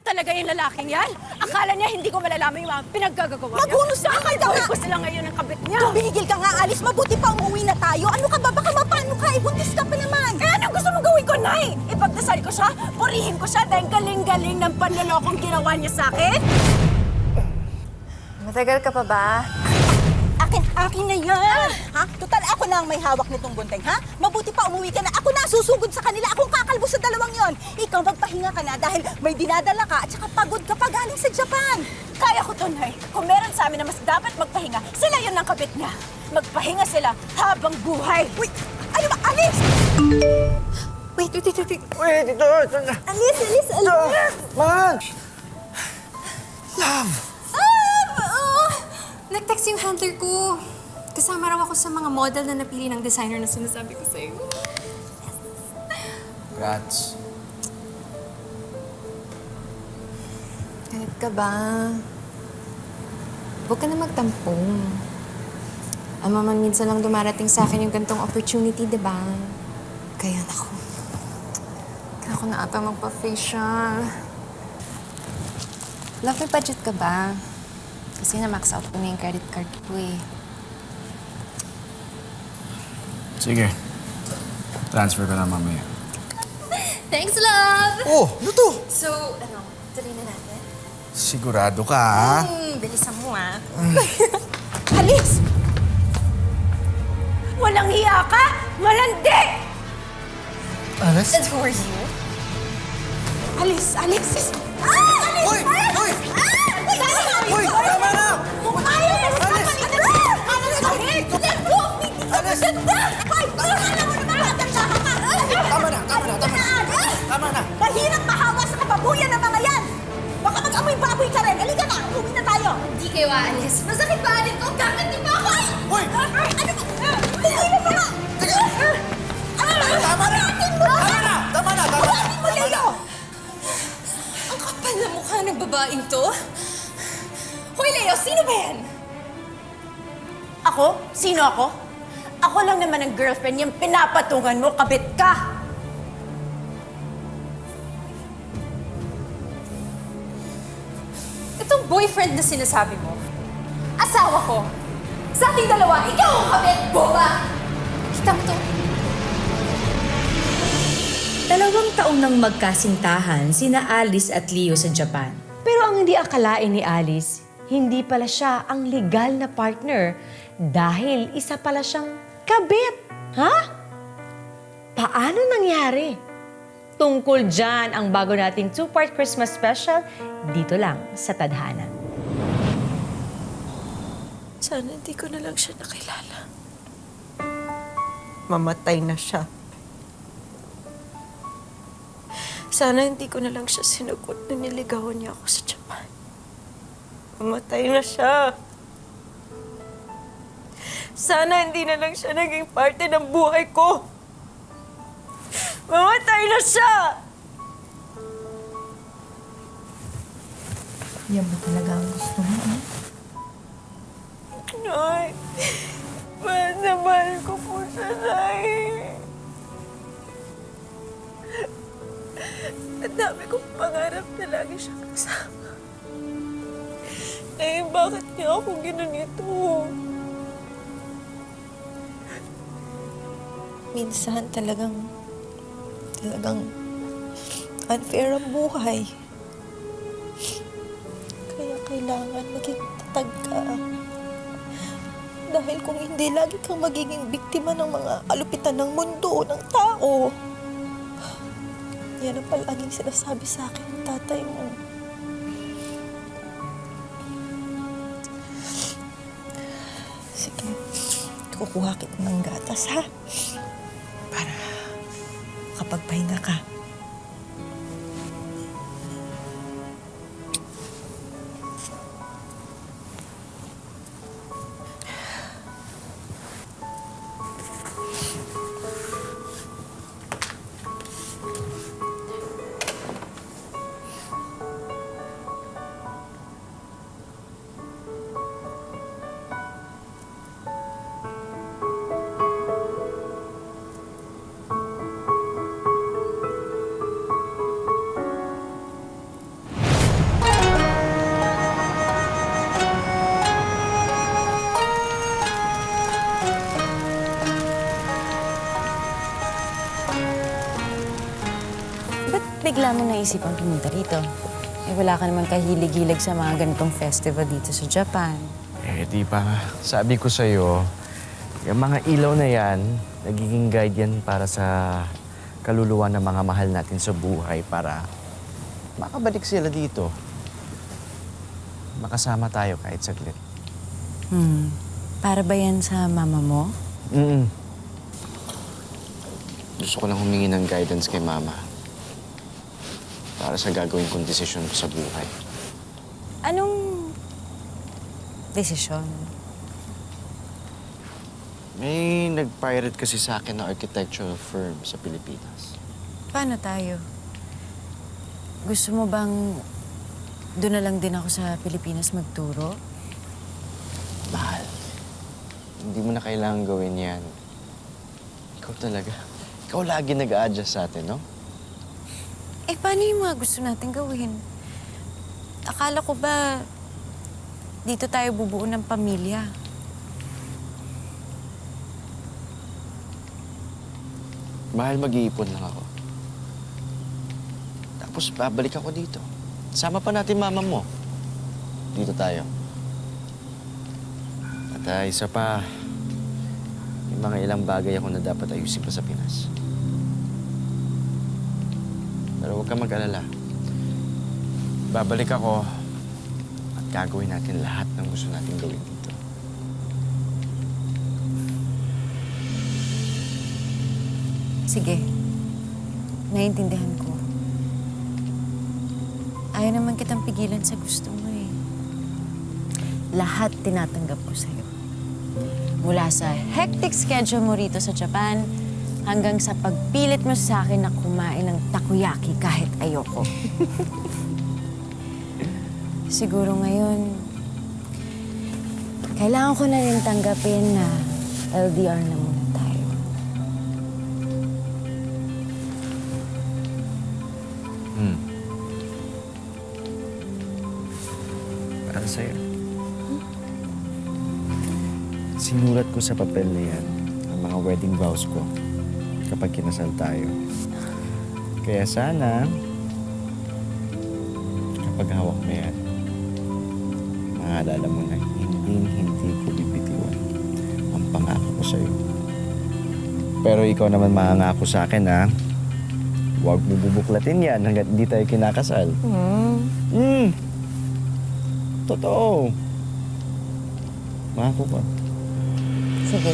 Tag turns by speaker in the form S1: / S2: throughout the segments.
S1: talaga yung lalaking yan? Akala niya hindi ko malalaman yung mga pinaggagawa niya?
S2: Maghunos na ka daw!
S1: Ko sila ngayon ng kabit niya.
S2: Kung binigil ka nga, Alice, mabuti pa umuwi na tayo. Ano ka ba? Baka mapano ka? Ibuntis ka pa naman.
S1: Eh, anong gusto mo gawin ko, Nay? Ipagdasal ko siya? Purihin ko siya dahil galing-galing ng panlolokong ginawa niya sa akin?
S3: Matagal ka pa ba?
S2: Akin na yan! Ha? Total, ako na ang may hawak nitong gunting, ha? Mabuti pa umuwi ka na. Ako na susugod sa kanila. Akong kakalbo sa dalawang yon. Ikaw, magpahinga ka na dahil may dinadala ka at saka pagod ka pa galing sa Japan.
S1: Kaya ko to, Nay. Kung meron sa amin na mas dapat magpahinga, sila yun ang kabit niya. Magpahinga sila habang buhay.
S2: Wait! Ano ba? Alice! Wait.
S4: Wait, ito.
S2: Alice!
S4: Man! Love!
S3: Nag-text yung handler ko. Kasama raw ako sa mga model na napili ng designer na sinasabi ko sa'yo.
S4: Congrats.
S3: Kahit ka ba? Huwag ka na magtampo. Man, minsan lang dumarating sa akin yung gantong opportunity, di ba? Kaya naku. Kaya ako na ata magpa-facial. Love, may budget ka ba? Kasi na-max out ko na yung credit card ko eh.
S4: Sige. Transfer ka na mamaya.
S3: Thanks, love!
S4: Oh, ano to?
S3: So, tuloy na natin?
S4: Sigurado ka, ha?
S3: Bilisan mo, ah.
S2: Alice!
S1: Walang hiya ka! Malandi!
S4: Alice?
S3: And who are you?
S2: Alice! Alice!
S4: Hoy! Hoy! Hoy! Tama na!
S2: Kung ayaw na sa kapatid! Let go of me!
S4: Alice!
S2: Hoy! Alam mo naman, matandahan ka!
S4: Tama na!
S2: Mahirap mahawa sa kababuyan ng mga yan! Baka mag-amoy-baboy ka rin! Halika na! Umuwi na tayo!
S3: Hindi kayo aalis. Masakit pa alin ko. Bakit di ba ako?
S4: Hoy!
S2: Ano ba? Tingin mo ba?
S4: Tama na! Tama na!
S2: Mo, Leo!
S3: Ang kapal na mukha ng babaeng to. Hoy, Leo, sino ba yan?
S1: Ako? Sino ako? Ako lang naman ang girlfriend yung pinapatungan mo, kabit ka!
S3: Itong boyfriend na sinasabi mo, asawa ko. Sa ating dalawa, ikaw ang kabit, boba! Kita mo to?
S5: 2 taon nang magkasintahan sina Alice at Leo sa Japan. Pero ang hindi akalain ni Alice, hindi pala siya ang legal na partner dahil isa pala siyang kabit. Ha? Paano nangyari? Tungkol dyan ang bago nating 2-part Christmas special dito lang sa Tadhana.
S2: Sana hindi ko na lang siya nakilala. Mamatay na siya. Sana hindi ko na lang siya sinugot na niligawan niya ako sa Japan. Mamatay na siya. Sana hindi na lang siya naging parte ng buhay ko. Mamatay na siya!
S5: Yan ba talaga ang gusto mo, eh?
S2: Nay, mahal na mahal ko po siya, Nay. Ang dami kong pangarap na lagi siyang kasama. Nay, bakit niya ako ginanito? Minsan talagang unfair ang buhay. Kaya kailangan maging tatag ka. Dahil kung hindi, lagi kang magiging biktima ng mga kalupitan ng mundo, ng tao. Yan ang palaging sinasabi sa akin ng tatay mo. Sige, kukuha kita ng gatas, ha? Para makapagpahinga ka.
S6: bigla mo naisipang pumunta rito? Eh, wala ka naman kahilig-hilig sa mga ganitong festival dito sa Japan.
S4: Eh, di ba, sabi ko sa'yo, yung mga ilaw na yan, nagiging guide yan para sa kaluluwa ng mga mahal natin sa buhay para makabalik sila dito. Makasama tayo kahit saglit.
S6: Para ba yan sa mama mo?
S4: Gusto ko lang humingi ng guidance kay Mama para sa gagawin kong desisyon ko sa buhay.
S6: Anong desisyon?
S4: May nag-pirate kasi sa akin na architectural firm sa Pilipinas.
S6: Paano tayo? Gusto mo bang doon na lang din ako sa Pilipinas magturo?
S4: Mahal, hindi mo na kailangan gawin yan. Ikaw talaga. Ikaw lagi nag-a-adjust sa atin, no?
S6: Eh, paano yung mga gusto natin gawin? Akala ko ba dito tayo bubuo ng pamilya?
S4: Mahal, mag-iipon lang ako. Tapos babalik ako dito. Sama pa natin mama mo. Dito tayo. At isa pa, may mga ilang bagay ako na dapat ayusin pa sa Pinas. Pero huwag kang mag-alala. Babalik ako at gagawin natin lahat ng gusto natin gawin dito.
S6: Sige. Naiintindihan ko. Ayaw naman kitang pigilan sa gusto mo eh. Lahat tinatanggap ko sa'yo. Mula sa hectic schedule mo rito sa Japan, hanggang sa pagpilit mo sa akin na kumain ng takoyaki kahit ayoko. Siguro ngayon, kailangan ko na rin tanggapin na LDR na muna tayo.
S4: Para sa'yo. Sinulat ko sa papel na yan ang mga wedding vows ko kapag kinasal tayo. Kaya sana, kapag hawak mo yan, maalala mo na hindi ko bibitiwan ang pangako ko sa'yo. Pero ikaw naman mangangako sa akin, ha? Huwag mo bubuklatin yan hanggat hindi tayo kinakasal. Totoo. Mangako ka.
S6: Sige.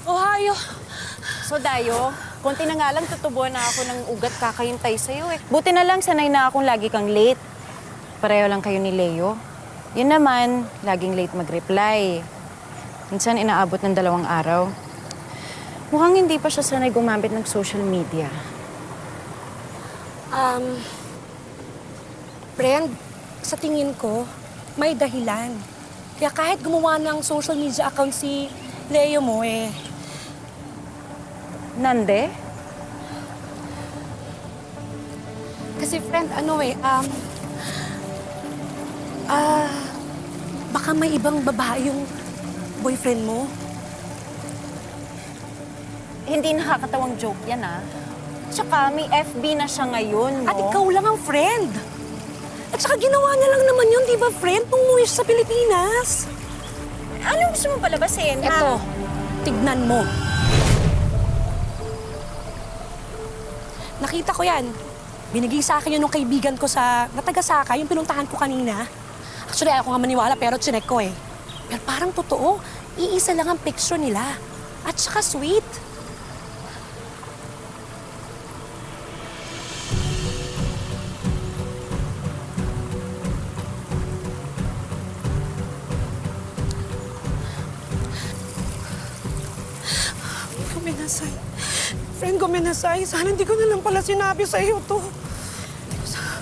S1: Ohio! So, Dayo, konti na nga lang tutubuan na ako ng ugat kakahintay sa'yo eh. Buti na lang sanay na akong lagi kang late. Pareho lang kayo ni Leo. Yun naman, laging late mag-reply. Minsan inaabot ng 2 araw. Mukhang hindi pa siya sanay gumamit ng social media.
S7: Friend, sa tingin ko, may dahilan. Kaya kahit gumawa ng social media account si Leo mo eh,
S1: Nande?
S7: kasi friend, baka may ibang babae yung boyfriend mo.
S1: Hindi nakakatawang joke yan, ah. Tsaka may FB na siya ngayon, no?
S7: At ikaw lang ang friend. At saka ginawa niya lang naman yun, di ba friend, nung umuwi siya sa Pilipinas.
S1: Ano gusto mo palabasin, ha?
S7: Eto, tignan mo. Nakita ko yan. Binigay sa akin yun ng kaibigan ko sa Nagasaka, yung pinuntahan ko kanina. Actually, ayaw ko nga maniwala, pero chinek ko eh. Pero parang totoo, iisa lang ang picture nila. At saka sweet. Gomenasay. Friend, gomenasay. Sana hindi ko na lang pala sinabi sa iyo to.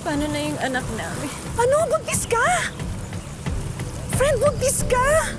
S1: Paano na yung anak namin?
S7: Ano? Buntis ka? Friend, buntis ka?